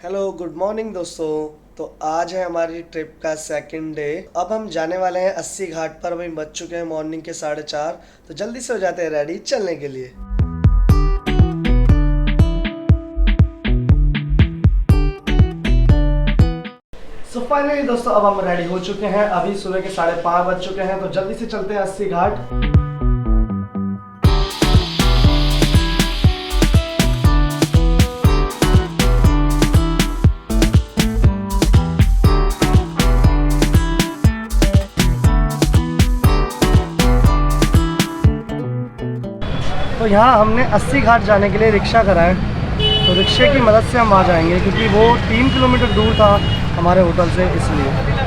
Hello good morning दोस्तों। तो आज है हमारी ट्रिप का सेकंड डे। अब हम जाने वाले हैं 80 घाट पर। अभी बज चुके हैं मॉर्निंग के 4:30। तो जल्दी से हो जाते हैं रेडी चलने के लिए। सो फाइनली दोस्तों अब हम रेडी हो चुके हैं। अभी सुबह के 5:30 बज चुके हैं। तो जल्दी से चलते हैं 80 घाट। तो यहाँ हमने 80 घाट जाने के लिए रिक्शा करा है। तो रिक्शे की मदद से हम वहाँ जाएंगे क्योंकि वो 3 किलोमीटर दूर था हमारे होटल से, इसलिए।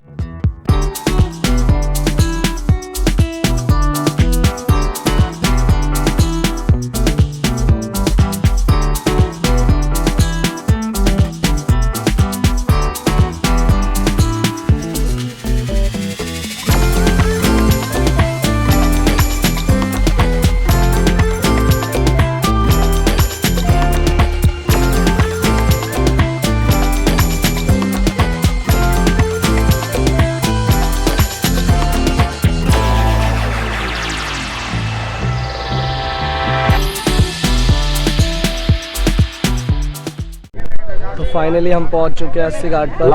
तो फाइनली हम पहुंच चुके हैं 80 घाट पर।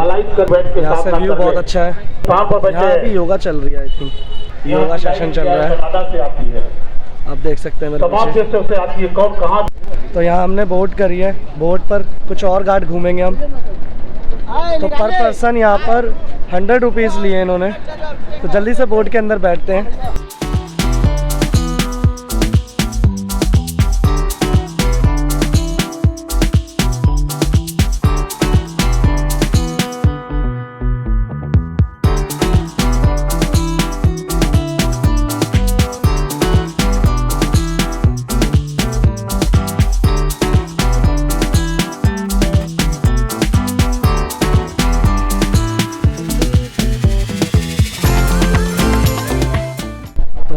यहाँ से व्यू बहुत अच्छा है। यहाँ भी योगा चल रही है, आई थिंक योगा सेशन चल रहा है। आप देख सकते हैं मेरे पीछे। तो यहाँ हमने बोट करी है। बोट पर कुछ और घाट घूमेंगे हम। तो पर पर्सन यहाँ पर 100 रुपीज़ लिए इन्होंने। तो जल्दी से बोट के अंदर बैठते हैं।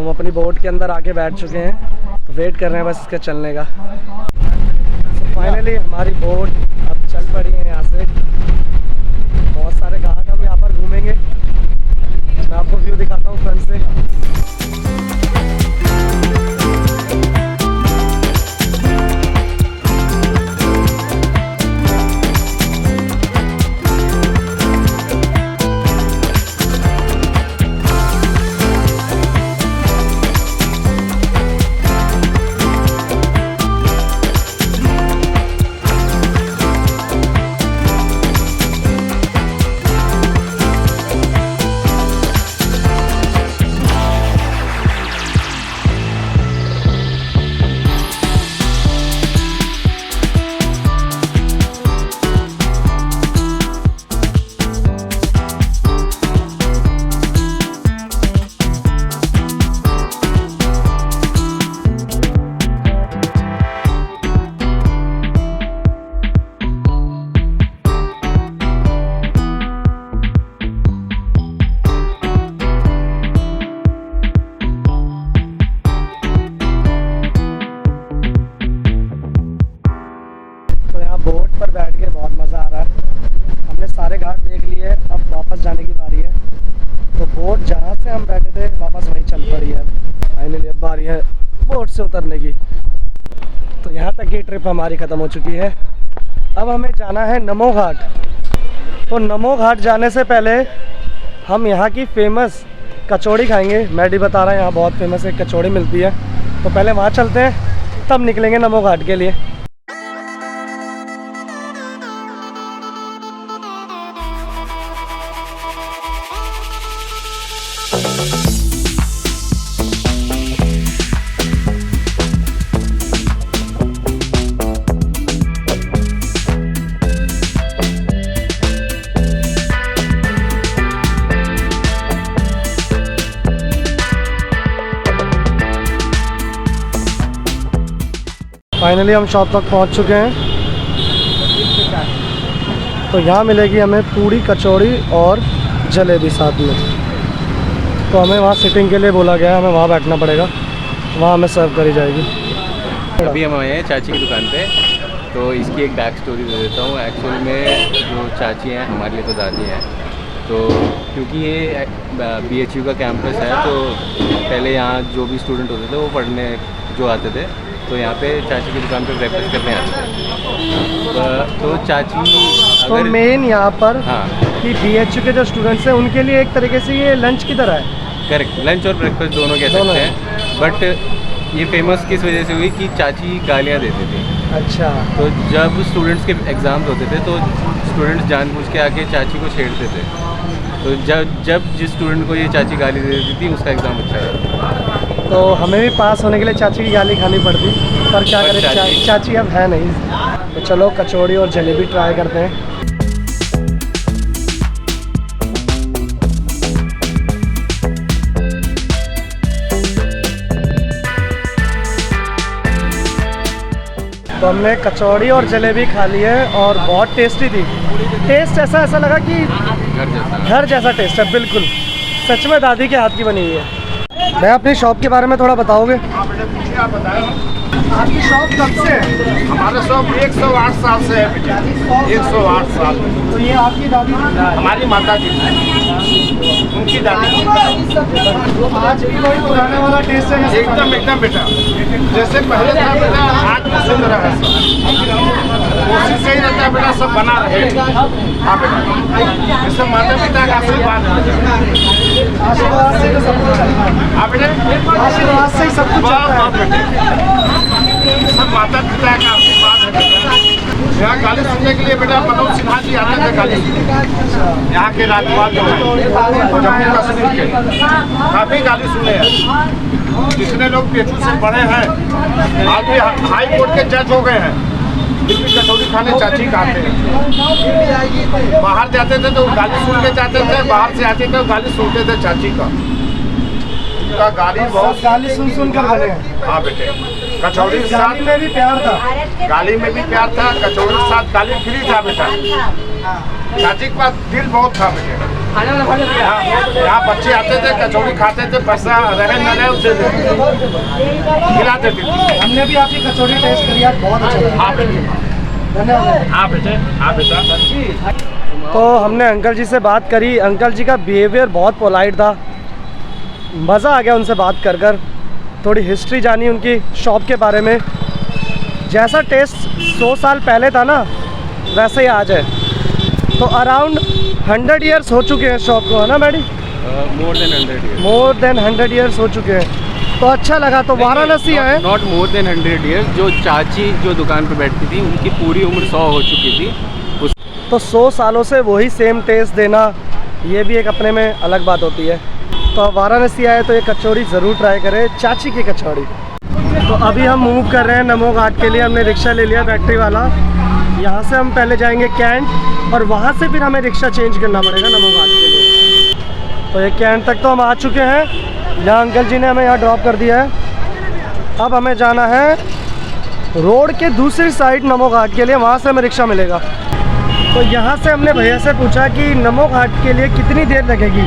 अपनी बोट के अंदर आके बैठ चुके हैं। तो वेट कर रहे हैं बस इसके चलने का। फाइनली हमारी बोट अब चल पड़ी है। यहाँ से बहुत सारे घाट हम यहाँ पर घूमेंगे। मैं आपको व्यू दिखाता हूँ फ्रंट से। बोट पर बैठ के बहुत मज़ा आ रहा है। हमने सारे घाट देख लिए। अब वापस जाने की बारी है। तो बोट जहाँ से हम बैठे थे वापस वहीं चल पड़ी है। फाइनली अब बारी है बोट से उतरने की। तो यहाँ तक की ट्रिप हमारी ख़त्म हो चुकी है। अब हमें जाना है नमो घाट। तो नमो घाट जाने से पहले हम यहाँ की फेमस कचौड़ी खाएँगे। मैडी बता रहा है यहाँ बहुत फेमस एक कचौड़ी मिलती है। तो पहले वहाँ चलते हैं, तब निकलेंगे नमो घाट के लिए। फाइनली हम शॉप तक पहुंच चुके हैं। तो यहाँ मिलेगी हमें पूड़ी कचौड़ी और जलेबी साथ में। तो हमें वहाँ सिटिंग के लिए बोला गया है, हमें वहाँ बैठना पड़ेगा। वहाँ हमें सर्व करी जाएगी। अभी हम आए हैं चाची की दुकान पे, तो इसकी एक बैक स्टोरी दे देता हूँ। एक्चुअल में जो चाची हैं हमारे लिए तो दादी हैं, तो क्योंकि ये BHU का कैंपस है, तो पहले यहाँ जो भी स्टूडेंट होते थे वो पढ़ने जो आते थे, तो यहाँ पे चाची की दुकान पे ब्रेकफास्ट करने आते थे। तो चाची तो मेन यहाँ पर हाँ कि BHU के जो स्टूडेंट्स हैं उनके लिए एक तरीके से ये लंच की तरह है। करेक्ट, लंच और ब्रेकफास्ट दोनों कह सकते हैं। बट ये फेमस किस वजह से हुई कि चाची गालियाँ देती थी। अच्छा। तो जब स्टूडेंट्स के एग्ज़ाम्स होते थे तो स्टूडेंट्स जानबूझ के आके चाची को छेड़ते थे, तो जब जिस स्टूडेंट को ये चाची गाली दे देती थी उसका एग्ज़ाम अच्छा था। तो हमें भी पास होने के लिए चाची की गाली खानी पड़ती, पर क्या करें, चाची अब है नहीं। तो चलो कचौड़ी और जलेबी ट्राई करते हैं। तो हमने कचौड़ी और जलेबी खा ली है और बहुत टेस्टी थी। टेस्ट ऐसा लगा कि घर जैसा टेस्ट है, बिल्कुल सच में दादी के हाथ की बनी हुई है। मैं अपनी शॉप के बारे में थोड़ा बताओगे? आप बताएं। आपकी शॉप कब से है? हमारा शॉप 108 साल से है बेटा, 108 साल। तो ये आपकी दादी हमारी माता जी, उनकी दादी। आज भी कोई पुराने वाला टेस्ट है? एकदम एकदम बेटा, जैसे पहले था बेटा, आज भी सुन रहा है। कोशिश यही रहता है बेटा सब बना रहे। हाँ बेटा, जैसे माता पिता का आशीर्वाद है। आशीर्वाद से तो सब कुछ चलता है। हाँ बेटा, आशीर्वाद से ही सब कुछ चलता है। सब माता पिता का आशीर्वाद है बेटा। यहाँ गाली सुनने के लिए बेटा मनोज सिन्हा जी आते थे गाली सुनने। यहाँ के राज्यपाल जो है जम्मू कश्मीर के, काफ़ी गाली सुने हैं। जितने लोग PHU से पढ़े हैं, आज भी हाई कोर्ट के जज हो गए हैं, फिर भी कचौड़ी खाने चाची का आते हैं। बाहर जाते थे तो गाली सुन के जाते थे, बाहर से आते थे तो गाली सुनते थे चाची का। उनका गाली बहुत गाली सुन कर बने हैं। हाँ बेटे, कचौड़ी के साथ में भी प्यार था, गाली में भी प्यार था, कचौड़ी के साथ गाली फ्री था बेटा। चाची के पास दिल बहुत था बेटे। यहाँ बच्चे आते थे, कचौड़ी खाते थे, पैसा रहे न रहे उसे खिला देती थी। हमने भी आपकी कचौड़ी टेस्ट करी, बहुत अच्छा लगा। हाँ बेटे, धन्यवाद। हाँ बेटे, हाँ बेटा। तो हमने अंकल जी से बात करी। अंकल जी का बिहेवियर बहुत पोलाइट था, मज़ा आ गया उनसे बात कर कर। थोड़ी हिस्ट्री जानी उनकी शॉप के बारे में। जैसा टेस्ट 100 साल पहले था ना, वैसे ही आज है। तो अराउंड 100 ईयर्स हो चुके हैं शॉप को, है ना Maddy? More than 100 years. More than 100 years हो चुके हैं। तो अच्छा लगा। तो वाराणसी आए। Not more than 100 years. जो चाची जो दुकान पे बैठती थी उनकी पूरी उम्र 100 हो चुकी थी। तो 100 सालों से वही सेम टेस्ट देना, ये भी एक अपने में अलग बात होती है। तो वाराणसी आए तो ये कचौड़ी ज़रूर ट्राई करें, चाची की कचौड़ी। तो अभी हम मूव कर रहे हैं नमो घाट के लिए। हमने रिक्शा ले लिया बैटरी वाला। यहाँ से हम पहले जाएंगे कैंट और वहाँ से फिर हमें रिक्शा चेंज करना पड़ेगा नमो घाट के लिए। तो ये कैंट तक तो हम आ चुके हैं, जहाँ अंकल जी ने हमें यहाँ ड्रॉप कर दिया है। अब हमें जाना है रोड के दूसरी साइड नमो घाट के लिए, वहाँ से हमें रिक्शा मिलेगा। तो यहाँ से हमने भैया से पूछा कि नमो घाट के लिए कितनी देर लगेगी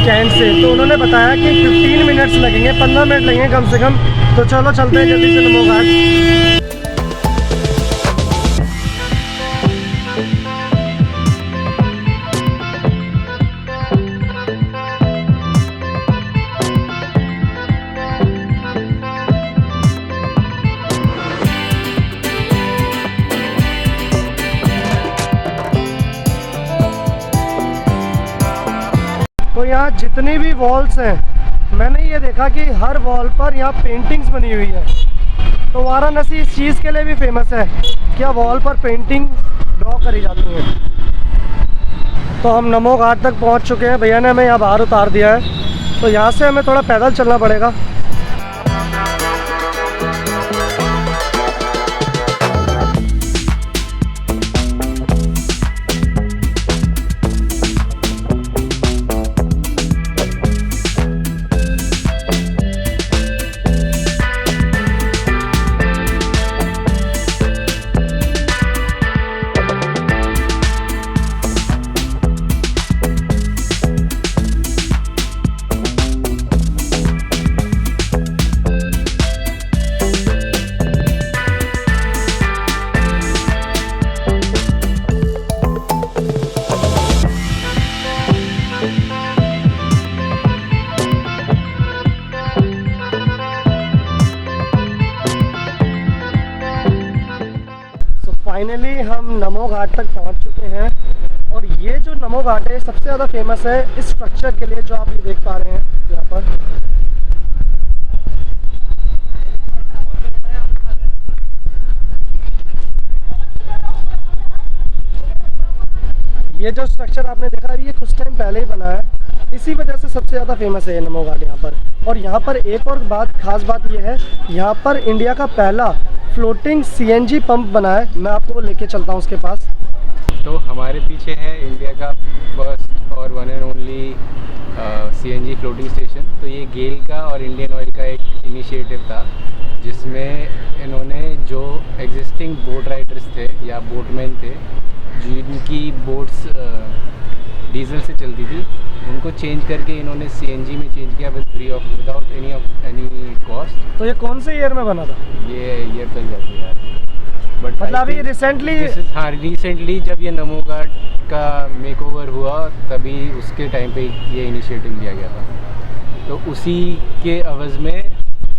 कैंट से, तो उन्होंने बताया कि 15 मिनट्स लगेंगे, 15 मिनट लगेंगे कम से कम। तो चलो चलते हैं जल्दी से नमो घाट। तो यहाँ जितनी भी वॉल्स हैं, मैंने ये देखा कि हर वॉल पर यहाँ पेंटिंग्स बनी हुई है। तो वाराणसी इस चीज़ के लिए भी फेमस है कि यहाँ वॉल पर पेंटिंग ड्रॉ करी जाती हैं। तो हम नमो घाट तक पहुँच चुके हैं। भैया ने हमें यहाँ बाहर उतार दिया है, तो यहाँ से हमें थोड़ा पैदल चलना पड़ेगा। फाइनली हम नमो घाट तक पहुंच चुके हैं और ये जो नमो घाट है सबसे ज़्यादा फेमस है इस स्ट्रक्चर के लिए जो आप ये देख पा रहे हैं यहाँ पर। ये जो स्ट्रक्चर आपने देखा ये कुछ टाइम पहले ही बना है, इसी वजह से सबसे ज़्यादा फेमस है ये नमो घाट यहाँ पर। और यहाँ पर एक और ख़ास बात ये है, यहाँ पर इंडिया का पहला फ्लोटिंग सीएनजी पंप बना है। मैं आपको वो लेके चलता हूँ उसके पास। तो हमारे पीछे है इंडिया का फर्स्ट और one and only CNG floating station. तो ये गेल का और इंडियन ऑयल का एक इनिशिएटिव था, जिसमें इन्होंने जो एग्जिस्टिंग बोट राइडर्स थे या बोटमैन थे जिनकी बोट्स डीजल से चलती थी, उनको चेंज करके इन्होंने सीएनजी में चेंज किया विदाउट एनी कॉस्ट। तो ये कौन से ईयर में बना था? ये ईयर चल जाती है बट मतलब अभी रिसेंटली, हाँ रिसेंटली जब ये नमो घाट का मेकओवर हुआ तभी उसके टाइम पे ये इनिशिएटिव लिया गया था। तो उसी के अवज़ में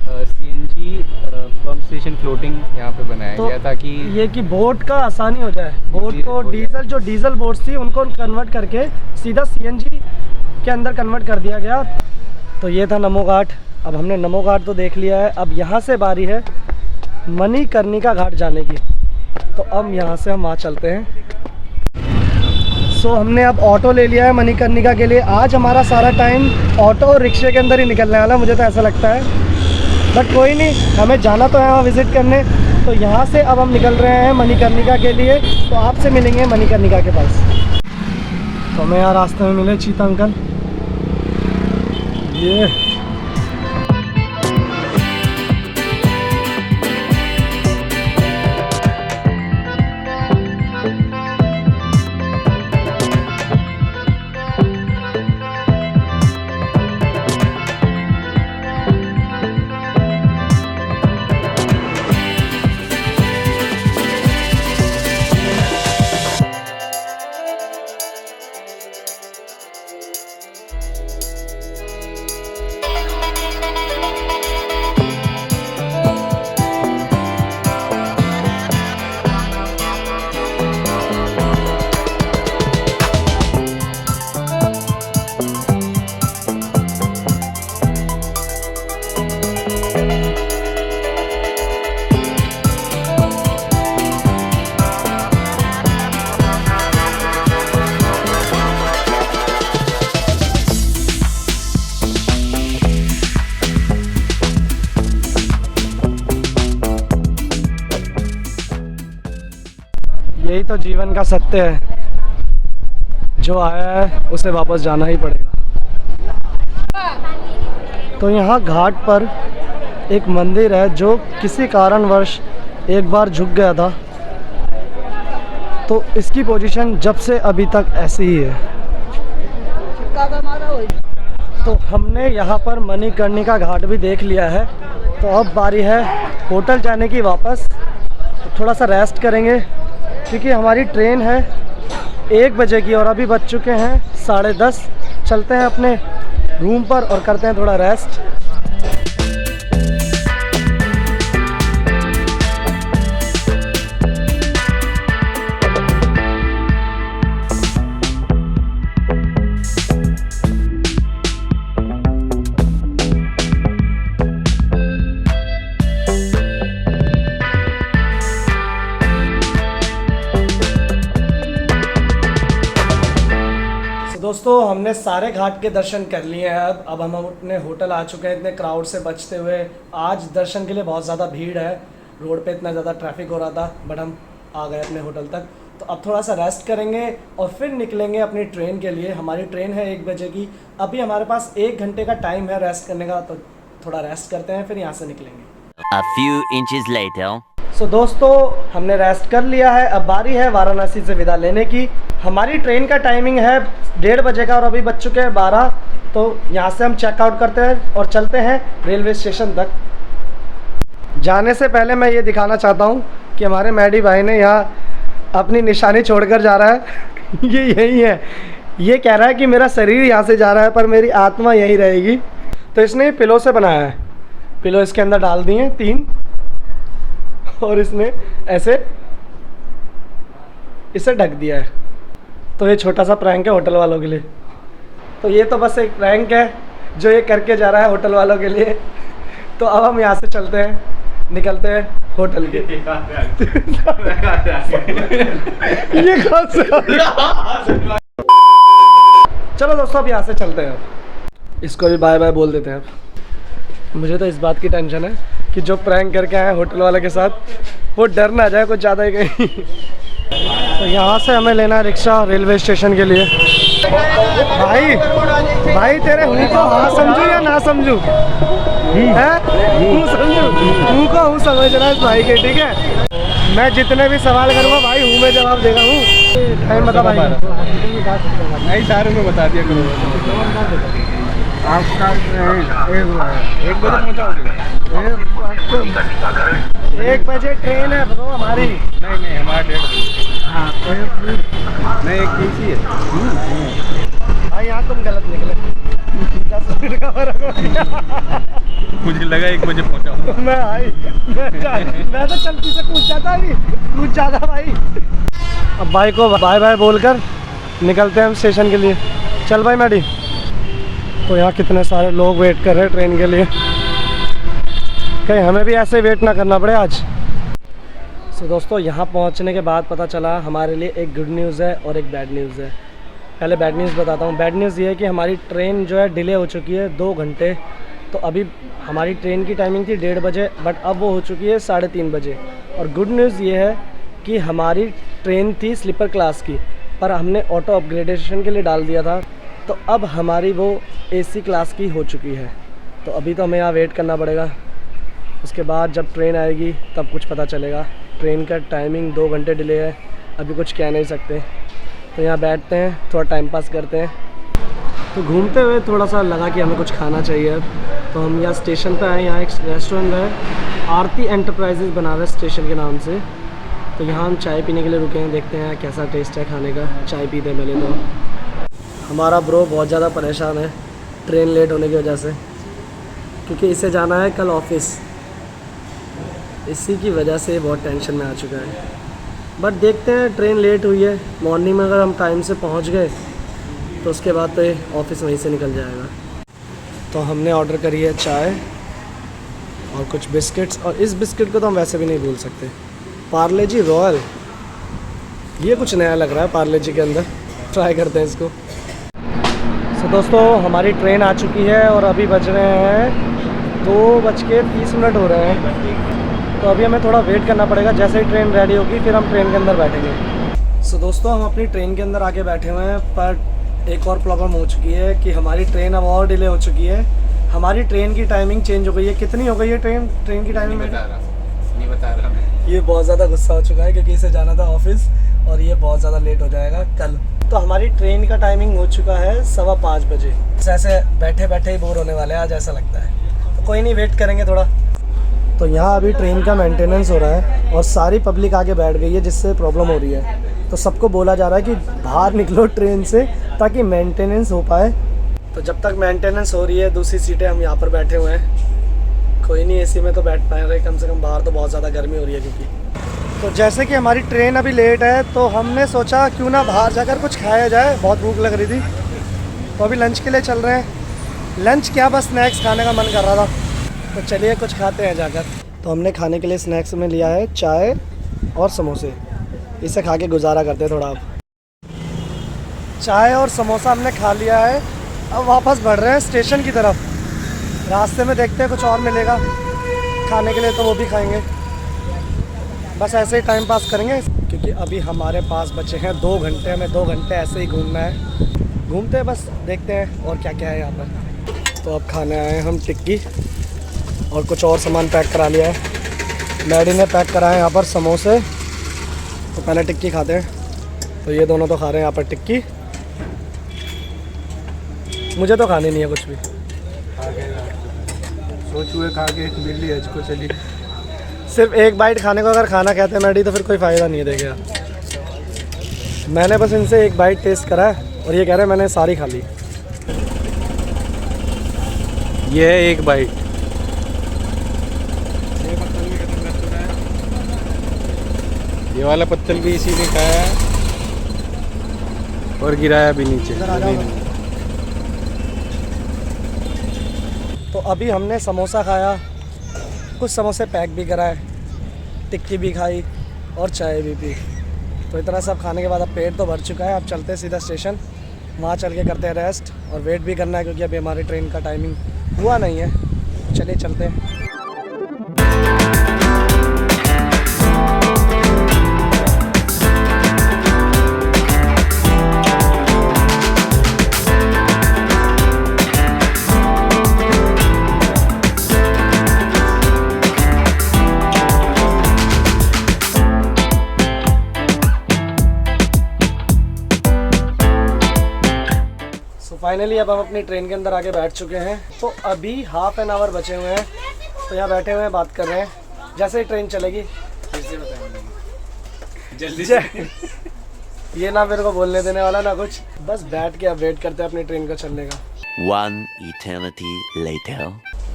सीएनजी पंप स्टेशन फ्लोटिंग यहाँ पे बनाया गया ताकि ये कि बोट का आसानी हो जाए। बोट को डीजल बोट्स थी उनको कन्वर्ट करके सीधा सीएनजी के अंदर कन्वर्ट कर दिया गया। तो ये था नमो घाट। अब हमने नमो घाट तो देख लिया है, अब यहाँ से बारी है मणिकर्णिका घाट जाने की। तो अब यहाँ से हम वहाँ चलते हैं। सो हमने अब ऑटो ले लिया है मणिकर्णिका के लिए। आज हमारा सारा टाइम ऑटो और रिक्शे के अंदर ही निकलने वाला, मुझे तो ऐसा लगता है। बट कोई नहीं, हमें जाना तो है वहाँ विज़िट करने। तो यहाँ से अब हम निकल रहे हैं मणिकर्णिका के लिए। तो आपसे मिलेंगे मणिकर्णिका के पास। तो हमें यहाँ रास्ते में मिले चीता अंकल। ये यही तो जीवन का सत्य है, जो आया है उसे वापस जाना ही पड़ेगा। तो यहाँ घाट पर एक मंदिर है जो किसी कारणवश एक बार झुक गया था, तो इसकी पोजीशन जब से अभी तक ऐसी ही है। तो हमने यहाँ पर मणिकर्णिका घाट भी देख लिया है। तो अब बारी है होटल जाने की वापस। तो थोड़ा सा रेस्ट करेंगे क्योंकि हमारी ट्रेन है 1 बजे की और अभी बज चुके हैं 10:30। चलते हैं अपने रूम पर और करते हैं थोड़ा रेस्ट। दोस्तों हमने सारे घाट के दर्शन कर लिए हैं। अब हम अपने होटल आ चुके हैं इतने क्राउड से बचते हुए। आज दर्शन के लिए बहुत ज़्यादा भीड़ है, रोड पे इतना ज़्यादा ट्रैफिक हो रहा था, बट हम आ गए अपने होटल तक। तो अब थोड़ा सा रेस्ट करेंगे और फिर निकलेंगे अपनी ट्रेन के लिए। हमारी ट्रेन है 1 बजे की। अभी हमारे पास 1 घंटे का टाइम है रेस्ट करने का, तो थोड़ा रेस्ट करते हैं फिर यहाँ से निकलेंगे। A few inches later. सो दोस्तों हमने रेस्ट कर लिया है, अब बारी है वाराणसी से विदा लेने की। हमारी ट्रेन का टाइमिंग है 1:30 बजे का और अभी बज चुके हैं 12। तो यहाँ से हम चेकआउट करते हैं और चलते हैं रेलवे स्टेशन तक। जाने से पहले मैं ये दिखाना चाहता हूँ कि हमारे मैडी भाई ने यहाँ अपनी निशानी छोड़कर जा रहा है। ये यही है, ये कह रहा है कि मेरा शरीर यहाँ से जा रहा है पर मेरी आत्मा यहीं रहेगी। तो इसने पिलो से बनाया है, पिलो इसके अंदर डाल दिए 3 और इसने ऐसे इसे ढक दिया है। तो ये छोटा सा प्रैंक है होटल वालों के लिए। तो ये तो बस एक प्रैंक है जो ये करके जा रहा है होटल वालों के लिए। तो अब हम यहाँ से चलते हैं, निकलते हैं होटल के। ये कौन सा? चलो दोस्तों अब यहाँ से चलते हैं। इसको भी बाय बाय बोल देते हैं अब। मुझे तो इस बात की टेंशन है कि जो प्रैंक करके आए होटल वाले के साथ वो डर ना जाए कुछ ज़्यादा ही कहीं। तो यहाँ से हमें लेना है रिक्शा रेलवे स्टेशन के लिए। भाई भाई तेरे हूँ को हाँ समझूँ या ना समझूँ? हूँ समझूँ, हूँ को हूँ समझ रहा है इस भाई के, ठीक है। मैं जितने भी सवाल करूँगा भाई हूँ में जवाब देगा हूँ। टाइम बता भाई। नहीं सारे में बता दिया करो। आपका 1 बजे पहुँचाओगे? 1 बजे ट्रेन है ब्रो हमारी। नहीं हमारा 1:30 बजे। नहीं 1:30 ही है। भाई यहाँ तुम गलत निकले। 10 मिनट का फर्क हो गया। मुझे लगा 1 बजे पहुँचाऊँगा। मैं तो चलती से कूद जाता भाई। अब भाई को बाय बाय बोलकर निकलते हैं हम स्टेशन के लिए। चल भाई मैडी। तो यहाँ कितने सारे लोग वेट कर रहे हैं ट्रेन के लिए, कहीं हमें भी ऐसे वेट ना करना पड़े आज। सो दोस्तों यहाँ पहुँचने के बाद पता चला हमारे लिए एक गुड न्यूज़ है और एक बैड न्यूज़ है। पहले बैड न्यूज़ बताता हूँ। बैड न्यूज़ ये है कि हमारी ट्रेन जो है डिले हो चुकी है 2 घंटे। तो अभी हमारी ट्रेन की टाइमिंग थी 1:30 बजे, बट अब वो हो चुकी है 3:30 बजे। और गुड न्यूज़ ये है कि हमारी ट्रेन थी स्लीपर क्लास की, पर हमने ऑटो अपग्रेडेशन के लिए डाल दिया था, तो अब हमारी वो AC क्लास की हो चुकी है। तो अभी तो हमें यहाँ वेट करना पड़ेगा। उसके बाद जब ट्रेन आएगी तब कुछ पता चलेगा। ट्रेन का टाइमिंग 2 घंटे डिले है, अभी कुछ कह नहीं सकते। तो यहाँ बैठते हैं, थोड़ा टाइम पास करते हैं। तो घूमते हुए थोड़ा सा लगा कि हमें कुछ खाना चाहिए अब। तो हम यहाँ स्टेशन पे आए। यहाँ एक रेस्टोरेंट है, आरती एंटरप्राइजेज़ बनारस स्टेशन के नाम से। तो यहाँ हम चाय पीने के लिए रुके हैं, देखते हैं कैसा टेस्ट है खाने का। चाय पीते हैं पहले। तो हमारा ब्रो बहुत ज़्यादा परेशान है ट्रेन लेट होने की वजह से, क्योंकि इसे जाना है कल ऑफिस। इसी की वजह से बहुत टेंशन में आ चुका है। बट देखते हैं, ट्रेन लेट हुई है। मॉर्निंग में अगर हम टाइम से पहुंच गए तो उसके बाद तो ये ऑफिस वहीं से निकल जाएगा। तो हमने ऑर्डर करी है चाय और कुछ बिस्किट्स, और इस बिस्किट को तो हम वैसे भी नहीं भूल सकते, पार्ले जी रॉयल। ये कुछ नया लग रहा है पार्ले जी के अंदर, ट्राई करते हैं इसको। तो दोस्तों हमारी ट्रेन आ चुकी है और अभी बज रहे हैं 2:30 हो रहे हैं। तो अभी हमें थोड़ा वेट करना पड़ेगा। जैसे ही ट्रेन रेडी होगी फिर हम ट्रेन के अंदर बैठेंगे। सो दोस्तों हम अपनी ट्रेन के अंदर आके बैठे हुए हैं, पर एक और प्रॉब्लम हो चुकी है कि हमारी ट्रेन अब और डिले हो चुकी है। हमारी ट्रेन की टाइमिंग चेंज हो गई है। कितनी हो गई है ट्रेन की टाइमिंग? नहीं बता रहा मैं। ये बहुत ज़्यादा गुस्सा हो चुका है क्योंकि इसे जाना था ऑफिस और ये बहुत ज़्यादा लेट हो जाएगा कल। तो हमारी ट्रेन का टाइमिंग हो चुका है 5:15 बजे। ऐसे बैठे बैठे ही बोर होने वाले हैं आज, ऐसा लगता है। तो कोई नहीं, वेट करेंगे थोड़ा। तो यहाँ अभी ट्रेन का मेंटेनेंस हो रहा है और सारी पब्लिक आगे बैठ गई है, जिससे प्रॉब्लम हो रही है। तो सबको बोला जा रहा है कि बाहर निकलो ट्रेन से ताकि मेंटेनेंस हो पाए। तो जब तक मेंटेनेंस हो रही है दूसरी सीटें हम यहाँ पर बैठे हुए हैं। कोई नहीं, AC में तो बैठ पाए रहे कम से कम, बाहर तो बहुत ज़्यादा गर्मी हो रही है क्योंकि। तो जैसे कि हमारी ट्रेन अभी लेट है तो हमने सोचा क्यों ना बाहर जाकर कुछ खाया जाए, बहुत भूख लग रही थी। तो अभी लंच के लिए चल रहे हैं। लंच क्या, बस स्नैक्स खाने का मन कर रहा था, तो चलिए कुछ खाते हैं जाकर। तो हमने खाने के लिए स्नैक्स में लिया है चाय और समोसे। इसे खा के गुजारा करते हैं थोड़ा। अब चाय और समोसा हमने खा लिया है, अब वापस बढ़ रहे हैं स्टेशन की तरफ। रास्ते में देखते हैं कुछ और मिलेगा खाने के लिए तो वो भी खाएंगे। बस ऐसे ही टाइम पास करेंगे क्योंकि अभी हमारे पास बचे हैं 2 घंटे। हमें 2 घंटे ऐसे ही घूमना है। घूमते हैं, बस देखते हैं और क्या क्या है यहाँ पर। तो अब खाने आए हम टिक्की और कुछ और सामान पैक करा लिया है। मैडी ने पैक करा है यहाँ पर समोसे। तो पहले टिक्की खाते हैं। तो ये दोनों तो खा रहे हैं यहाँ पर टिक्की। मुझे तो खानी नहीं है कुछ भी। सोचुए खा के बिल्ली है इसको चली। सिर्फ एक बाइट खाने को अगर खाना कहते हैं मैडी तो फिर कोई फ़ायदा नहीं है। देखिए मैंने बस इनसे एक बाइट टेस्ट करा है और ये कह रहे हैं मैंने सारी खा ली। ये है एक बाइट। ये वाला पत्तल भी इसी ने खाया है। और गिराया भी नीचे। इधर आ जाओ। तो अभी हमने समोसा खाया, कुछ समोसे पैक भी कराए, टिक्की भी खाई और चाय भी पी। तो इतना सब खाने के बाद अब पेट तो भर चुका है। अब चलते हैं सीधा स्टेशन, वहाँ चल के करते हैं रेस्ट और वेट भी करना है क्योंकि अभी हमारी ट्रेन का टाइमिंग हुआ नहीं है। चलिए चलते हैं। फाइनली अब हम अपनी ट्रेन के अंदर आके बैठ चुके हैं। तो अभी हाफ एन आवर बचे हुए हैं, तो यहाँ बैठे हुए हैं, बात कर रहे हैं। जैसे ही ट्रेन चलेगी फिर से बताएंगे जल्दी से। ये ना मेरे को बोलने देने वाला ना कुछ, बस बैठ के अब वेट करते हैं अपनी ट्रेन का चलने का। One eternity later.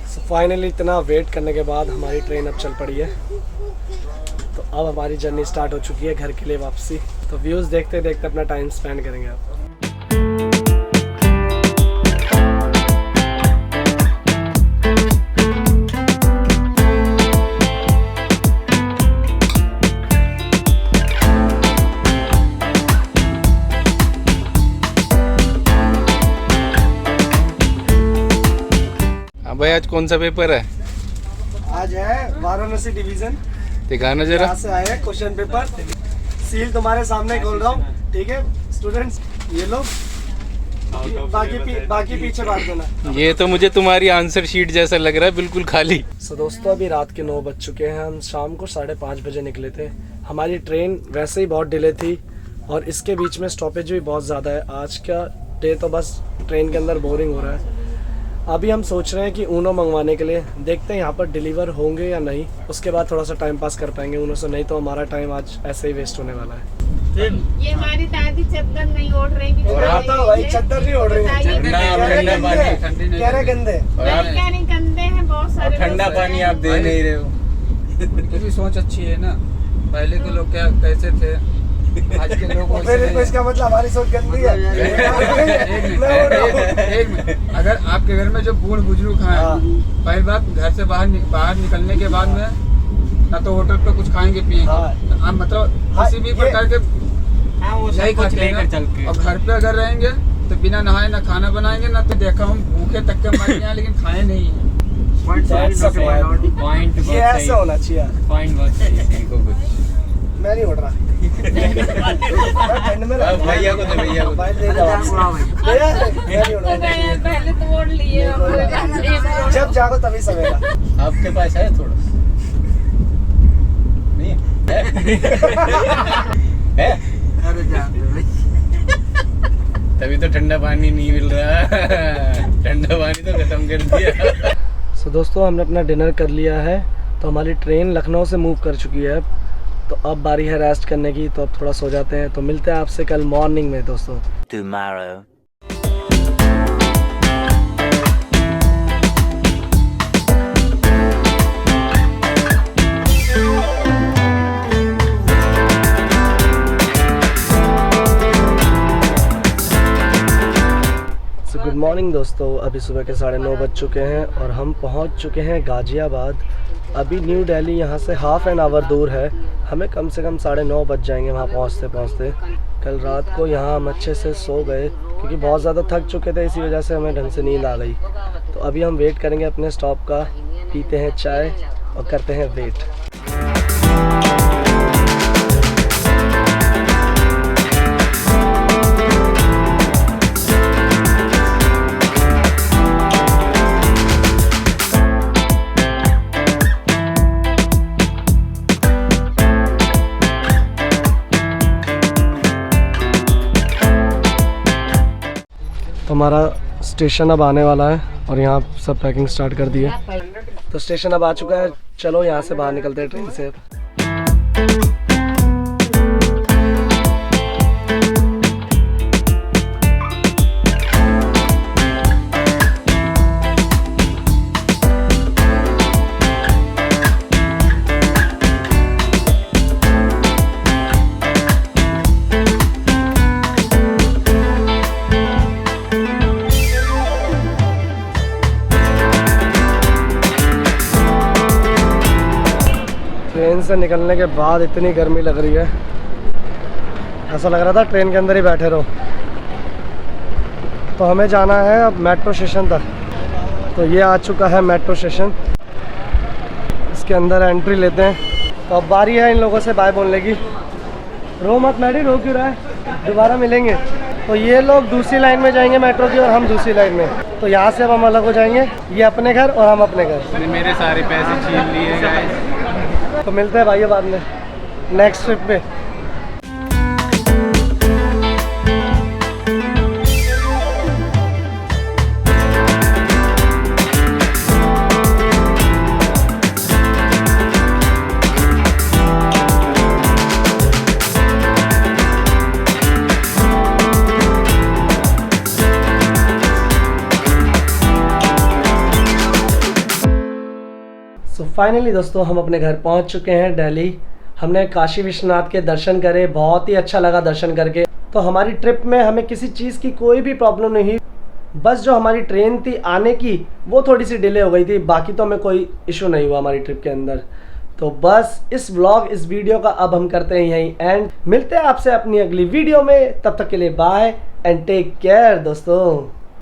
So finally इतना वेट करने के बाद हमारी ट्रेन अब चल पड़ी है। तो अब हमारी जर्नी स्टार्ट हो चुकी है घर के लिए वापसी। तो व्यूज़ देखते देखते अपना टाइम स्पेंड करेंगे आप। भाई आज कौन सा पेपर है? आज है वाराणसी डिवीजन, दिखाना जरा। यहाँ से आए हैं क्वेश्चन पेपर। सील तुम्हारे सामने खोल रहा हूँ, ठीक है स्टूडेंट्स, ये लो। बाकी पीछे बात देना। ये तो मुझे तुम्हारी आंसर शीट जैसा लग रहा है, बिल्कुल खाली। सो दोस्तों अभी रात के 9 बज चुके हैं। हम शाम को 5:30 बजे निकले थे। हमारी ट्रेन वैसे ही बहुत डिले थी और इसके बीच में स्टॉपेज भी बहुत ज़्यादा है। आज का डे तो बस ट्रेन के अंदर बोरिंग हो रहा है। अभी हम सोच रहे हैं कि ऊनो मंगवाने के लिए, देखते हैं यहाँ पर डिलीवर होंगे या नहीं। उसके बाद थोड़ा सा टाइम पास कर पाएंगे ऊनो से, नहीं तो हमारा टाइम आज ऐसे ही वेस्ट होने वाला है। ये हमारी दादी चद्दर नहीं ओढ़ रही कि भाई चद्दर नहीं ओढ़ रही है, कह रहे गंदे। क्या नहीं गंदे हैं बहुत सारे। ठंडा पानी आप दे नहीं रहे हो। ये भी सोच अच्छी है ना, पहले के लोग क्या कैसे थे, आज के लोग फिर इसका मतलब हमारी सोच गंदी है। एक मिनट, अगर आपके घर में जो बूढ़ बुजुर्ग हैं, पहली बात घर से बाहर निकलने के बाद में ना तो होटल पे कुछ खाएंगे पिएंगे, आप मतलब किसी भी प्रकार के नहीं खाते हैं। और घर पे अगर रहेंगे तो बिना नहाए ना खाना बनाएंगे, ना तो देखा हम भूखे तक के मर गए लेकिन खाए नहीं है। ये ऐसा होना चाहिए। मैं नहीं उड़ रहा। ठंड में भैया को दे, भैया को पहले तो ओढ़ लिए। जब जागो तभी सवेरा। आपके पास है थोड़ा नहीं है? तभी तो ठंडा पानी नहीं मिल रहा। ठंडा पानी तो खत्म कर दिया। सो दोस्तों हमने अपना डिनर कर लिया है। तो हमारी ट्रेन लखनऊ से मूव कर चुकी है। तो अब बारी है रेस्ट करने की, तो अब थोड़ा सो जाते हैं। तो मिलते हैं आपसे कल मॉर्निंग में दोस्तों। Tomorrow. गुड मॉर्निंग दोस्तों, अभी सुबह के 9:30 बज चुके हैं और हम पहुंच चुके हैं गाज़ियाबाद। अभी न्यू दिल्ली यहाँ से हाफ एन आवर दूर है। हमें कम से कम 9:30 बज जाएंगे वहाँ पहुँचते पहुँचते। कल रात को यहाँ हम अच्छे से सो गए क्योंकि बहुत ज़्यादा थक चुके थे, इसी वजह से हमें ढंग से नींद आ गई। तो अभी हम वेट करेंगे अपने स्टॉप का, पीते हैं चाय और करते हैं वेट। तो हमारा स्टेशन अब आने वाला है और यहाँ सब पैकिंग स्टार्ट कर दी है। तो स्टेशन अब आ चुका है। चलो यहाँ से बाहर निकलते हैं ट्रेन से। ट्रेन से निकलने के बाद इतनी गर्मी लग रही है, ऐसा लग रहा था ट्रेन के अंदर ही बैठे रहो। तो हमें जाना है अब मेट्रो स्टेशन तक। तो ये आ चुका है मेट्रो स्टेशन, इसके अंदर एंट्री लेते हैं। तो अब बारी है इन लोगों से बाय बोलने की। रो मत मैडी, रो क्यों रहा है, दोबारा मिलेंगे। तो ये लोग दूसरी लाइन में जाएंगे मेट्रो की और हम दूसरी लाइन में। तो यहाँ से अब हम अलग हो जाएंगे, ये अपने घर और हम अपने घर। मेरे सारे पैसे छीन लिए गाइस। तो मिलते हैं भाई बाद में नेक्स्ट ट्रिप पे। तो फाइनली दोस्तों हम अपने घर पहुंच चुके हैं दिल्ली। हमने काशी विश्वनाथ के दर्शन करे, बहुत ही अच्छा लगा दर्शन करके। तो हमारी ट्रिप में हमें किसी चीज़ की कोई भी प्रॉब्लम नहीं हुई, बस जो हमारी ट्रेन थी आने की वो थोड़ी सी डिले हो गई थी, बाकी तो हमें कोई इशू नहीं हुआ हमारी ट्रिप के अंदर। तो बस इस वीडियो का अब हम करते हैं यहीं एंड। मिलते हैं आपसे अपनी अगली वीडियो में, तब तक के लिए बाय एंड टेक केयर दोस्तों।